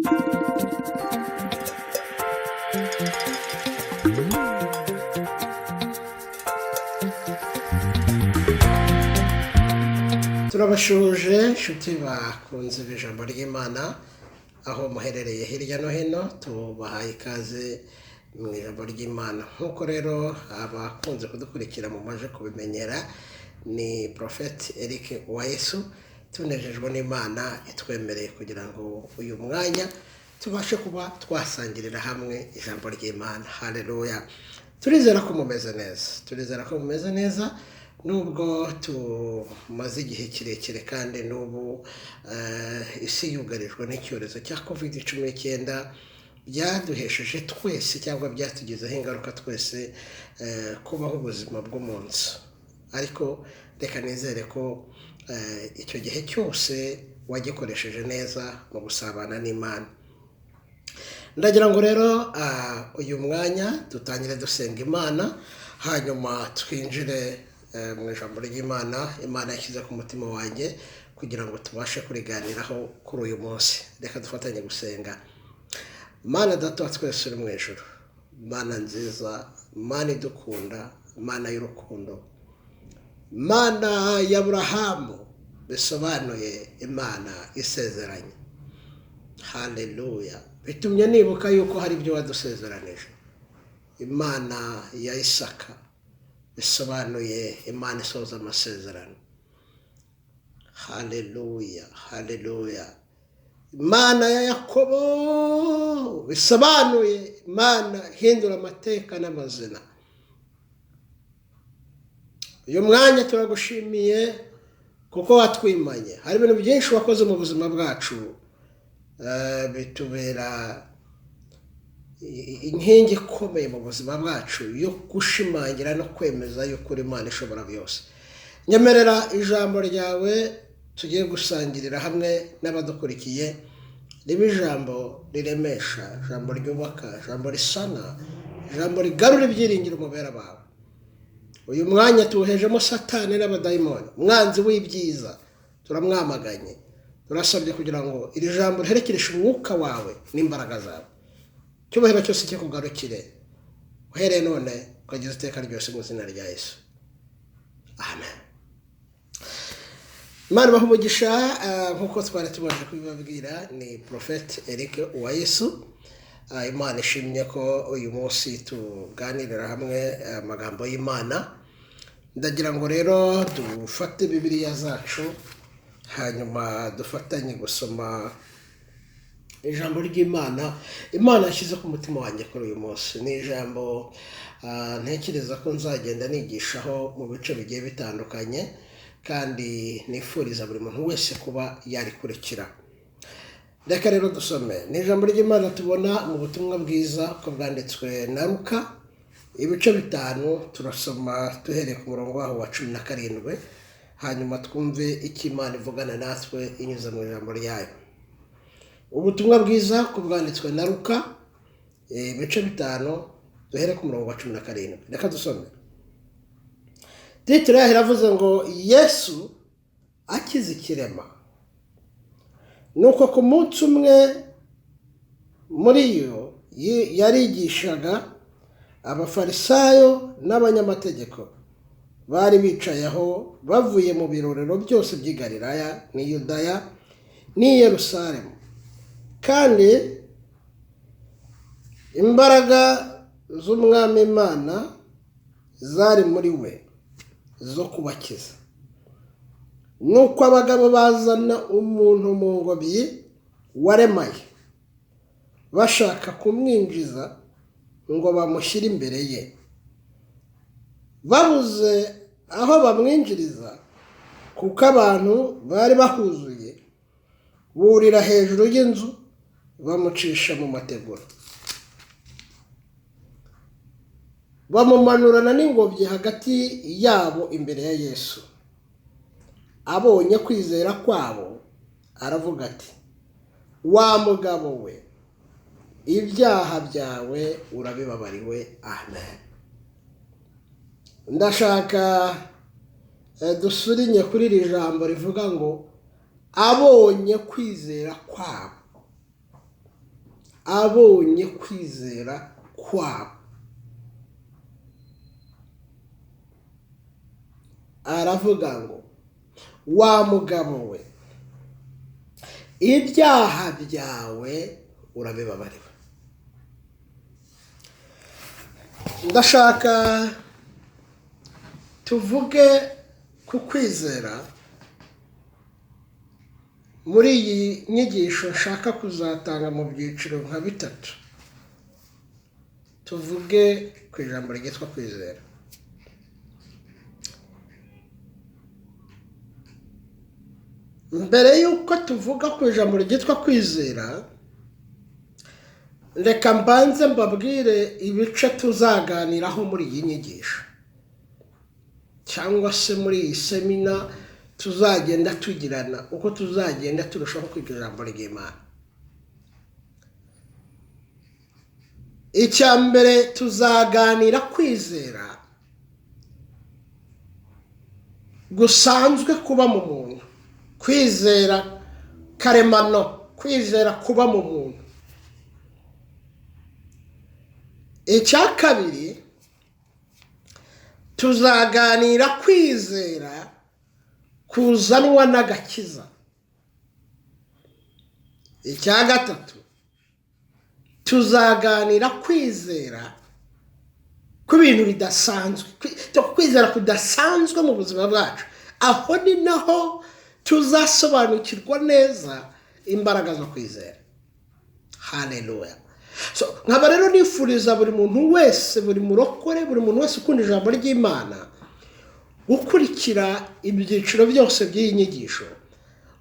turabashuje inshuti bakunze ijambo ry'Imana aho muherereye hirya no hino, tubahaye ikaze mu ijambo ry'Imana. Nk'uko rero abakunze kudukurikira mu maje kubimenyera, ni Prophet Eric Uwayesu. Tunejejwe n'Imana itwemereye kugira ngo uyu mwanya tubashe kuba twasangirira hamwe ijambo ry'Imana. Haleluya. Turizera ko mumeze neza, nubwo tumaze igihe kirekire kandi n'ubu isi yugarijwe n'icyorezo cya COVID-19 byaduhesheje twese cyangwa byatugizeho ingaruka twese kubaho ubuzima bwo mu nzu. Ariko reka nizere ko icyo gihe cyose wagikoresheje neza mu gusabana n'Imana. Ndagira ngo rero uyu mwanya dutangire dusenga Imana, hanyuma twinjire mu ijambo ry'Imana Imana yashyize ku mutima wanjye kugira ngo tubashe kuriganiraho kuri uyu munsi. Reka dufatanye gusenga. Mana Data wa twese uri mu ijuru, Mana nziza, Mana idukunda, Mana y'urukundo, Mana ya Aburahamu, bisobanuye Imana isezeranye. Haleluya. Bitumye nibuka yuko hari ibyo wadusezeranije. Imana ya Isaka, bisobanuye Imana isoza amasezerano. Haleluya, haleluya. Imana ya Yakobo, bisobanuye Imana hindura amateka n'amazina. Uyu mwanya turagushimiye kuko watwimanye. Hari ibintu byinshi wakoze mu buzima bwacu, bitubera inkingi ikomeye mu buzima bwacu yo gushimangira no kwemeza yuko uri Imana ishobora byose. Nyemerera ijambo ryawe tugiye gusangirira hamwe n'abadukurikiye ribe ijambo riremesha, ijambo ryubaka, ijambo risana, ijambo rigarura ibyiringiro mu bera bawe. Uyu mwanya tuwuhejemo Satani n'abadayimoni, umwanzi w'ibyiza, turamwamaganye. Turasabye kugira ngo iri jambo riherekereshe umwuka wawe n'imbaraga zawe. Cyubahiro cyose kikugarukire uhereye none ukageza iteka ryose mu izina rya Yesu. Amen. Imana baha umugisha. Nk'uko twari tumaze kubibabwira, ni Prophet Eric Uwayesu. Imana ishimye ko uyu munsi tuganirira hamwe amagambo y'Imana. Ndagira ngo rero dufate Bibiliya zacu, hanyuma dufatanye gusoma ijambo ry'Imana Imana yashyize ku mutima wanjye kuri uyu munsi. Ni ijambo ntekereza ko nzagenda nigishaho mu bice bigiye bitandukanye, kandi nifuriza buri muntu wese kuba yarikurikira. Reka rero dusome. Ni ijambo ry'Imana tubona mu butumwa bwiza ko bwanditswe na Luka, ibice 5. Turasoma duhereye ku murongo waho wa 17, hanyuma twumve icyo Imana ivugana natwe inyuze mu ijambo ryayo. Ubutumwa bwiza ko bwanditswe na Luka, ibice 5, duhere ku murongo wa 17. Reka dusome. Titire iravuze ngo Yesu akize ikirema. Nuko ku munsi umwe muri yo yarigishaga abafarisayo n'abanyamategeko bari bicaye aho bavuye mu birorero byose by'i Galilaya n'i Yudaya n'i Yerusalemu. Kandi imbaraga z'Umwami Imana zari muri we zo kubakiza. Nuko abagabo bazana umuntu mu ngobyi waremaye, bashaka kumwinjiza ngo bamushyire imbere ye. Babuze aho bamwinjiriza kuko abantu bari bahuzuye, burira hejuru y'inzu bamucisha mu mategura, bamumanurana n'ingobyi hagati yabo imbere ya Yesu. Abonye kwizera kwabo aravuga ati, wa mugabo we, ibyaha byawe urabibabariwe. Amen. Ndashaka dusurinye kuri iri jambo rivuga ngo abonye kwizera kwabo. abonye kwizera kwabo. Aravuga ngo wa mugabo we, ibyaha byawe urabibabariwe. Ndashaka tuvuge ku kwizera muri iyi nyigisho nshaka kuzatanga mu byiciro nka bitatu. Tuvuge ku ijambo ryitwa kwizera. Mbere y'uko tuvuga ku ijambo ryitwa kwizera, reka mbanze mbabwire ibice tuzaganiraho muri iyi nyigisho, cyangwa se muri iyi semina tuzagenda tugirana uko tuzagenda turushaho kwiga ijambo ry'Imana. Icya mbere, tuzaganira kwizera gusanzwe kuba mu muntu, kwizera karemano, kwizera kuba mu muntu. Icya kabiri, tuzaganira kwizera kuzanwa n'agakiza. Icya gatatu, tuzaganira kwizera ku bintu bidasanzwe, kwizera kudasanzwe mu buzima bwacu. Aho ni naho tuzasobanukirwa neza imbaraga zo kwizera. Haleluya. Nkaba rero nifuriza buri muntu wese, buri murokore, buri muntu wese ukunda ijambo ry'Imana gukurikira ibyiciro byose by'iyi nyigisho,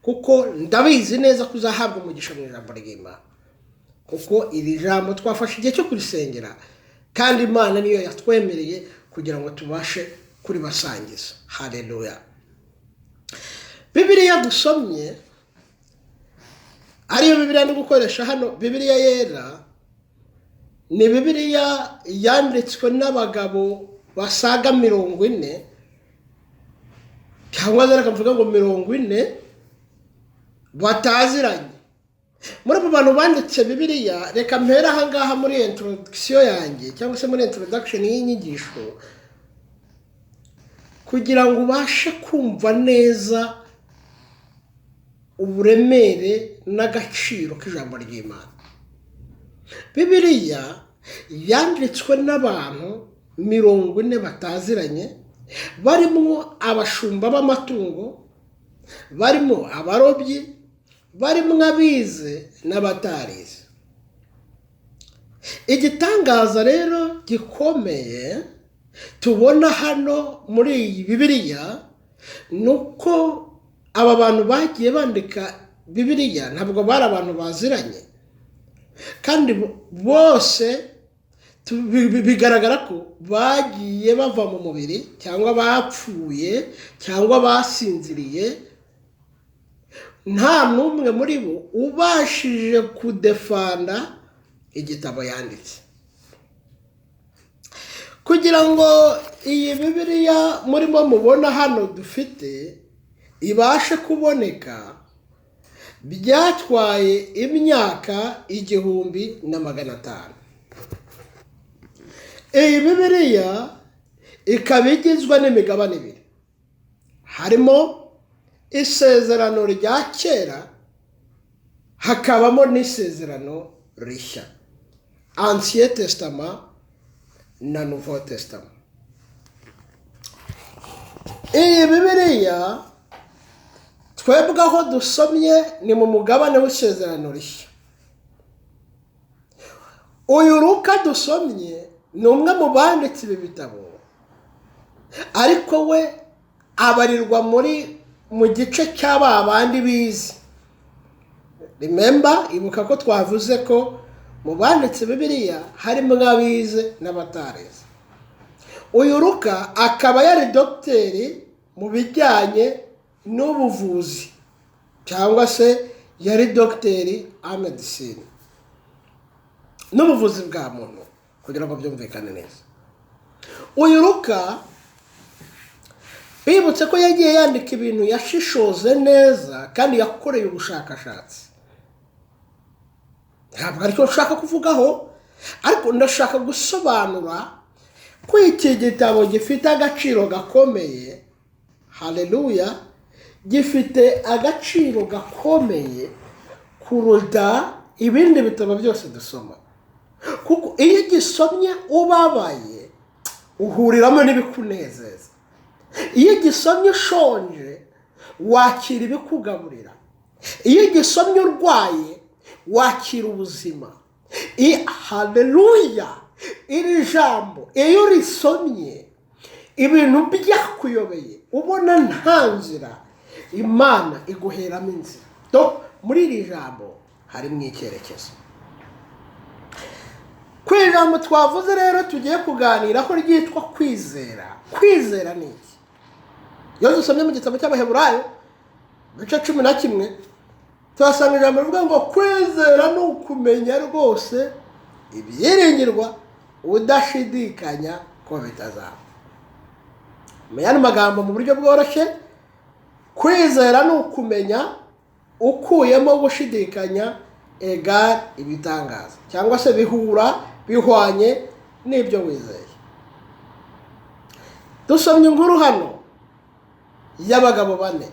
kuko ndabizi neza ko uzahabwa umugisha mu ijambo ry'Imana, kuko iri jambo twafashe igihe cyo kurisengera, kandi Imana niyo yatwemereye kugira ngo tubashe kuribasangiza. Haleluya. Bibiliya dusomye, ariyo Bibiliya ndi gukoresha hano, Bibiliya yera, ni Bibiliya yanditswe n'abagabo basaga 40, cyangwa reka mvuga ngo 40 bataziranye. Muri abo bantu banditse Bibiliya, reka mpera aha ngaha muri introduction yanjye, cyangwa se muri introduction y'inyigisho, kugira ngo ubashe kumva neza uburemere n'agaciro k'ijambo ry'Imana. Bibiliya yanditswe n'abantu 40 bataziranye, barimo abashumba b'amatungo, barimo abarobyi, barimo abize n'abatarize. Igitangaza rero gikomeye tubona hano muri iyi Bibiliya nuko aba bantu bagiye bandika Bibiliya ntabwo bari abantu baziranye, kandi bose bigaragara ko bagiye bava mu mubiri, cyangwa bapfuye, cyangwa basinziriye. Nta n'umwe muri bo ubashije kudefanda igitabo yanditse. Kugira ngo iyi Bibiliya murimo mubona hano dufite ibashe kuboneka, byatwaye imyaka 1500. Iyi Bibiliya ikaba igizwe n'imigabane 2. Harimo isezerano rya kera, hakabamo n'isezerano rishya, Ancien Testament na Nouveau Testament. Iyi Bibiliya twebwe aho dusomye ni mu mugabane w'isezerano rishya. Uyu Luka dusomye ni umwe mu banditsi ibi bitabo, ariko we abarirwa mu gice cy'abandi bize. Remember, ibuka ko twavuze ko mu banditsi Bibiliya harimo abize n'abatarize. Uyu Luka akaba yari dogiteri mu bijyanye n'ubuvuzi, cyangwa se yari dogiteri en medicine, n'ubuvuzi bwa muntu, kugira ngo byumvikane neza. Uyu Luka bibutse ko yagiye yandika ibintu yashishoze neza kandi yakoreye ubushakashatsi. ntabwo aricyo nshaka kuvugaho, ariko ndashaka gusobanura ko iki gitabo gifite agaciro gakomeye. Haleluya! Gifite agaciro gakomeye kuruta ibindi bitabo byose dusoma, kuko iyo gisomye ubabaye uhuriramo n'ibikunezeza, iyo gisomye ushonje wakira ibikugaburira, iyo gisomye urwaye wakira ubuzima. Haleluya! Iri jambo iyo risomye ibintu byakuyobeye ubona nta nzira, Imana iguheramo inzira. Muri iri jambo harimo icyerekezo. Ku ijambo twavuze rero tugiye kuganiraho ryitwa kwizera. Kwizera ni iki? Iyo dusomye mu gitabo cy'Abaheburayo igice 11 tuhasanga ijambo rivuga ngo kwizera ni ukumenya rwose ibyiringirwa udashidikanya ko bitazaba. Mu yandi magambo mu buryo bworoshye, kwizera ni ukumenya ukuyemo gushidikanya egal ibitangaza, cyangwa se bihwanye n'ibyo wizeye. Dusomye inkuru hano y'abagabo 4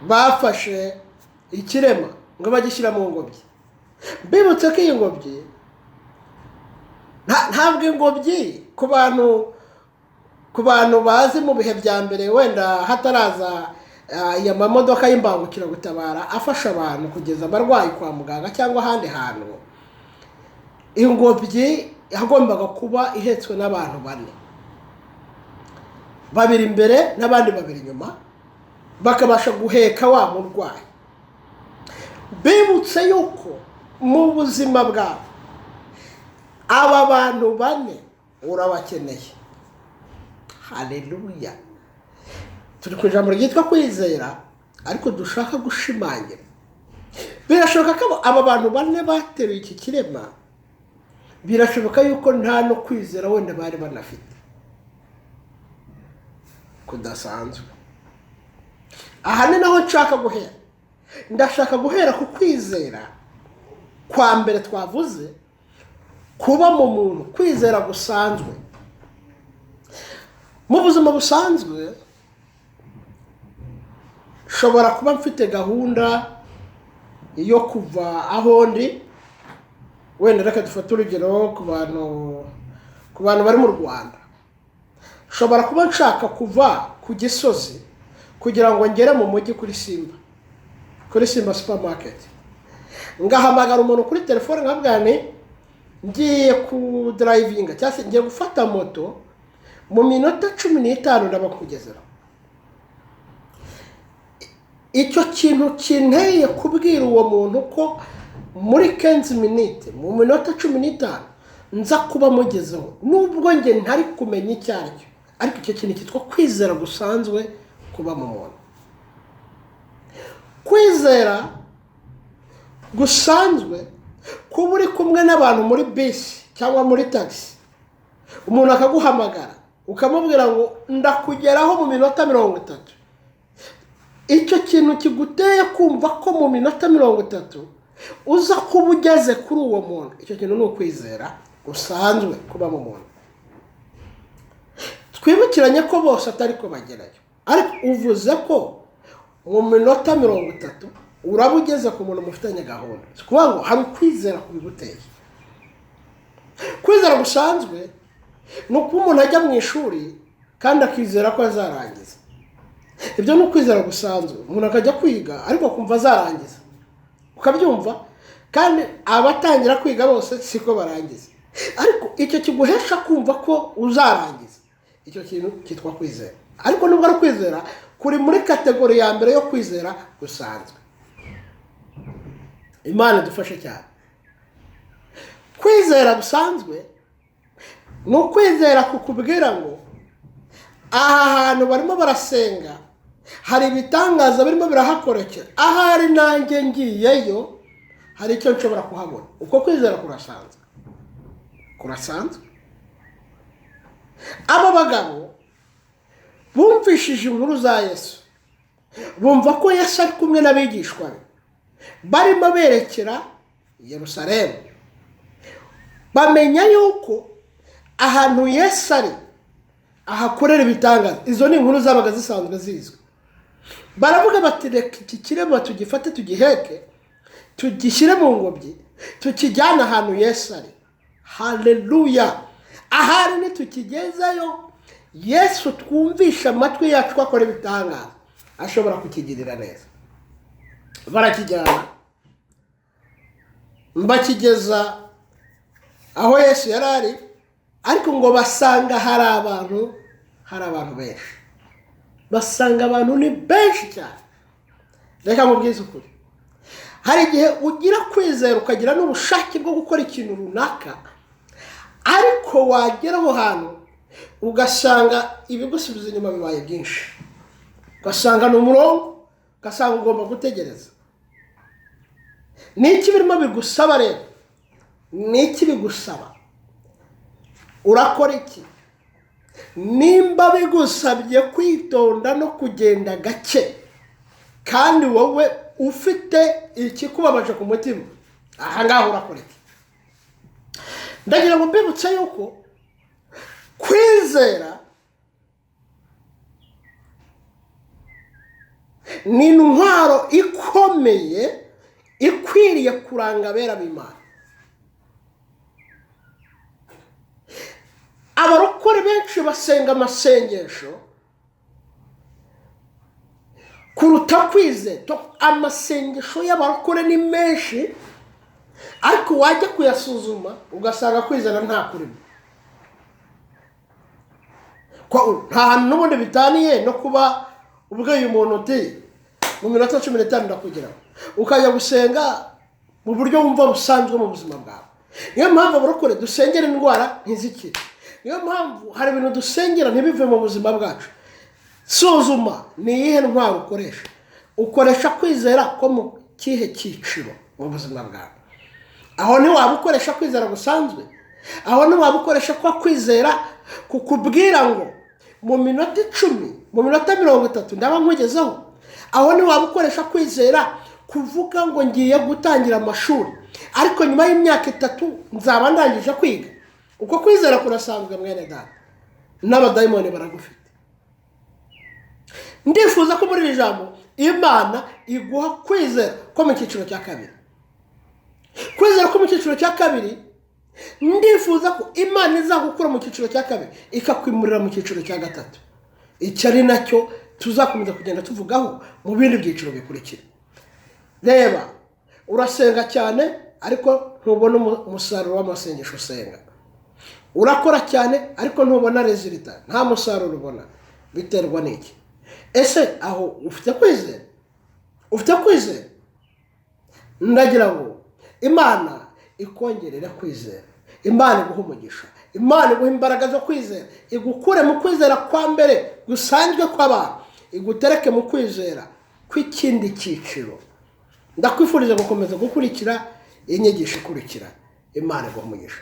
bafashe ikirema ngo bagishyira mu ngobyi. Bibutse ko iyi ngobyi ntabwo ingobyi ku bantu bazi mu bihe bya mbere, wenda hataraza ya mamodoka y'imbangukiragutabara afasha abantu kugeza abarwayi kwa muganga cyangwa ahandi hantu, ingobyi yagombaga kuba ihetswe n'abantu 4, 2 imbere n'abandi 2 inyuma, bakabasha guheka wa murwayi. Bibutse yuko mu buzima bwawe aba bantu 4 urabakeneye. Haleluya! Turi ku ijambo ryitwa kwizera, ariko dushaka gushimangira. Birashoboka ko aba bantu 4 bateruye iki kirema, birashoboka yuko nta no kwizera wenda bari banafite kudasanzwe. Aha ni naho nshaka guhera. Ndashaka guhera ku kwizera kwa mbere twavuze, kuba mu muntu, kwizera gusanzwe. Mu buzima busanzwe shobora kuba mfite gahunda yo kuva aho ndi, wenda reka dufate urugero ku bantu bari mu Rwanda. Shobora kuba nshaka kuva ku Gisozi kugira ngo ngere mu mujyi kuri Simba supermarket. Ngahamagara umuntu kuri telefone nkabwira nti ngiye ku drivinga cyangwa se ngiye gufata moto, mu minota 15 ndabakugezera. Icyo kintu kinteye kubwira uwo muntu ko muri 15 minutes, mu minota 15 nza kuba mugezeho, nubwo nge ntari kumenya icyaryo, ariko icyo kintu cyitwa kwizera gusanzwe kuba mu muntu. Kwizera gusanzwe kuba uri kumwe n'abantu muri bisi cyangwa muri taxi, umuntu akaguhamagara ukamubwira ngo ndakugeraho mu minota 30. Icyo kintu kiguteye kumva ko mu minota 30 uza kuba ugeze kuri uwo muntu. Icyo kintu ni ukwizera gusanzwe kuba mu muntu. Twibukiranye ko bose atari ko bagerayo, ariko uvuze ko mu minota 30 uraba ugeze ku muntu mufitanye gahunda. Kuvuga ngo hari kwizera kubiguteye. Kwizera gusanzwe ni uko umuntu ajya mu ishuri kandi akizera ko azarangiza. Ibyo ni ukwizera gusanzwe. Umuntu akajya kwiga ariko kumva azarangiza, ukabyumva, kandi abatangira kwiga bose siko barangiza, ariko icyo kiguhesha kumva ko uzarangiza. Icyo kintu cyitwa kwizera. Ariko nubwo ari kwizera kuri muri kategori ya mbere yo kwizera gusanzwe. Imana dufashe cyane. Kwizera gusanzwe ni ukwizera kukubwira ngo aha hantu barimo barasenga hari ibitangaza birimo birahakorekera, ahari nanjye ngiyeyo hari icyo nshobora kuhabona. Uko kwizera kurasanzwe. Aba bagabo bumvishije inkuru za Yesu, bumva ko Yesu ari kumwe n'abigishwa be, barimo berekera Yerusalemu, bamenya yuko ahantu Yesu ari ahakorera ibitangaza. Izo ni inkuru zabaga zisanzwe zizwi. Baravuga bati reka iki kirema tugifate, tugiheke, tugishyire mu ngobyi, tukijyana ahantu Yesu ari. Haleluya! Ahari nitukigezayo Yesu twumvisha amatwi yacu ko akora ibitangaza, ashobora kukigirira neza. Barakijyana, bakigeza aho Yesu yari ari, ariko ngo basanga hari abantu benshi. Basanga abantu ni benshi cyane. Reka mubwize ukuri, hari igihe ugira kwizera ukagira n'ubushake bwo gukora ikintu runaka, ariko wagera aho hantu ugasanga ibigusubiza inyuma bibaye byinshi. Ugasanga ni umurongo, ugasanga ugomba gutegereza. Niki birimo bigusaba rero? Niki bigusaba? Urakora iki? Nimba bigusabye kwitonda no kugenda gake, kandi wowe ufite ikikubabaje ku mutima, aha ngaho urakora iki? Ndagira ngo mbibutse yuko kwizera ni intwaro ikomeye ikwiriye kuranga abera b'Imana. Abarokore benshi basenga amasengesho kuruta kwizera. Amasengesho y'abarokore ni menshi, ariko wajya kuyasuzuma ugasanga kwizera nta kurimo. Nta hantu n'ubundi bitaniye no kuba ubwiye umuntu uti mu minota 15 ndakugeraho, ukajya gusenga mu buryo wumva busanzwe mu buzima bwawe. Niyo mpamvu abarokore dusengera indwara ntizikire. Niyo mpamvu hari ibintu dusengera ntibive mu buzima bwacu. Suzuma ni iyihe ntwaro ukoresha. Ukoresha kwizera ko mu kihe cyiciro mu buzima bwawe. Aho ni waba ukoresha kwizera gusanzwe, aho ni waba ukoresha kwa kwizera kukubwira ngo mu minota 10, mu minota 30 ndaba nkugezeho. Aho ni waba ukoresha kwizera kuvuga ngo ngiye gutangira amashuri, ariko nyuma y'imyaka 3 nzaba ndangije kwiga. Uko kwizera kurasanzwe mwene data, n'abadayimoni baragufite. Ndifuza ko muri ijambo Imana iguha kwizera ko mu cyiciro cya kabiri. Kwizera ko mu cyiciro cya kabiri, ndifuza ko Imana izagukura mu cyiciro cya kabiri ikakwimurira mu cyiciro cya gatatu. Icyo ari nacyo tuzakomeza kugenda tuvugaho mu bindi byiciro bikurikira. Reba, urasenga cyane ariko ntubona umusaruro w'amasengesho usenga. Urakora cyane ariko ntubona resultat, nta musaruro ubona. Biterwa n'iki? Ese aho ufite kwizera? Ufite kwizera? Ndagira ngo Imana ikongerera kwizera, Imana iguha umugisha, Imana iguha imbaraga zo kwizera, igukure mu kwizera kwa mbere gusanzwe kw'abantu, igutereke mu kwizera kw'ikindi cyiciro. Ndakwifuriza gukomeza gukurikira inyigisho ikurikira. Imana iguha umugisha.